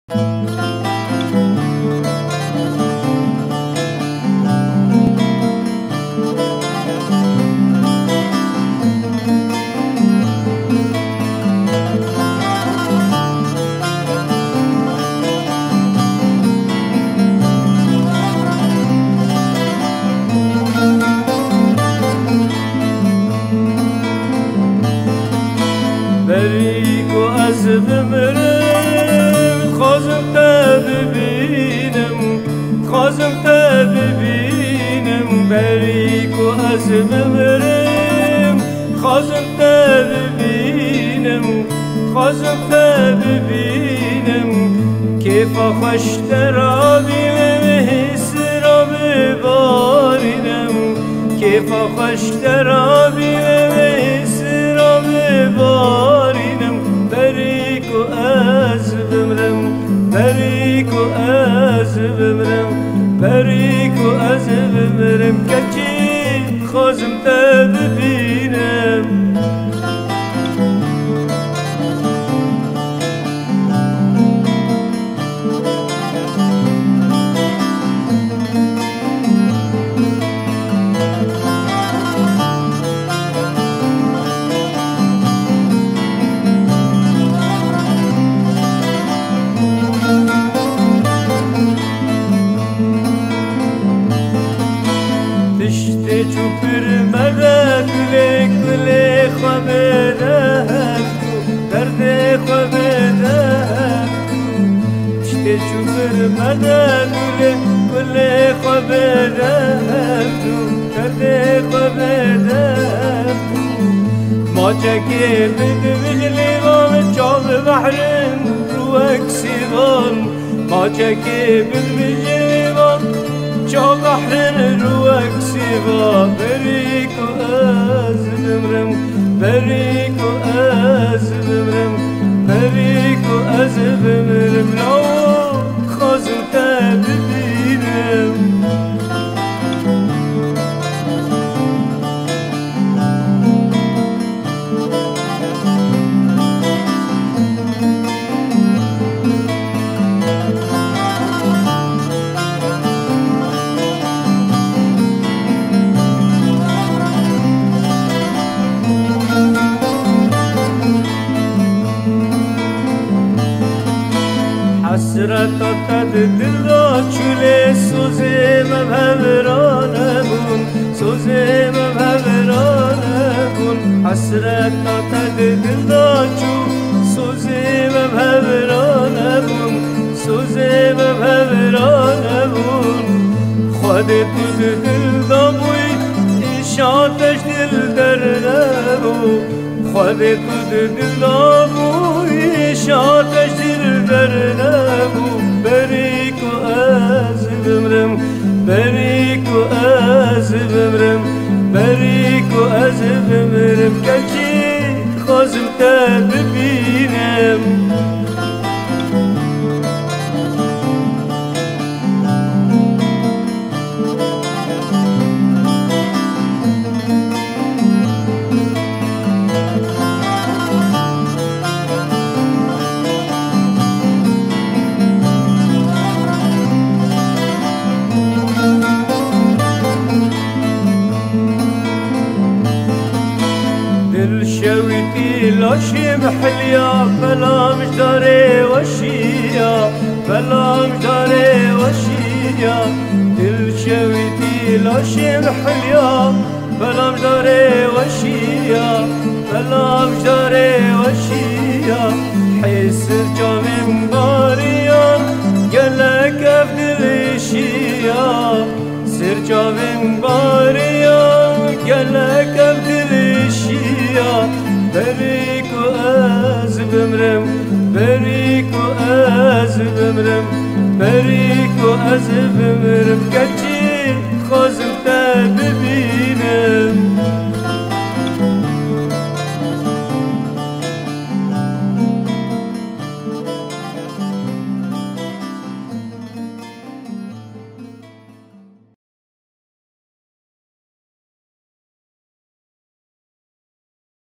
بريك وأزمرم خازم تببينم خازم تببينم بريك وأزمرم خازم تببينم خازم تببينم كيف خوش ترابي ومهسر ببارينم كيف خوش ترابي ومهسر ببارينم بريك وأزمرم بريك وأزمرم بريك وأزمرم كتي خازم تببينم چوپر مده گله گله خوابه درد خوابه چته چوپر مده گله گله خوابه درد خوابه ما چکه بده بجلی وام چاب بحرم رو اکسیوان ما چکه بده بجلی وام چاب بحرم رو اکسیوان بريك وأزمرم بريك وأزمرم بريك وأزمرم لو خازم تببينم حسرت آتد دل را چوله سوزه مبهورانه بون سوزه مبهورانه بون حسرت آتد دل را چو سوزه مبهورانه بون سوزه مبهورانه بون خودت دل داموی ایشاتش دل در نبو خودت دل داموی ایشاتش دل در نبو بريك وأزمرم بريك وأزمرم بريك وأزمرم كالشي خازم تببينم شويتي لاشي محليا فلا مجداري وشيا فلا مجداري وشيا دل شويتي لاشي محليا فلا مجداري وشيا فلا مجداري وشيا حيس الجامم باريا قالك افدل شيا سر جامم باريا قالك افدل شيا بريك وأزمرم بريك وأزمرم بريك وأزمرم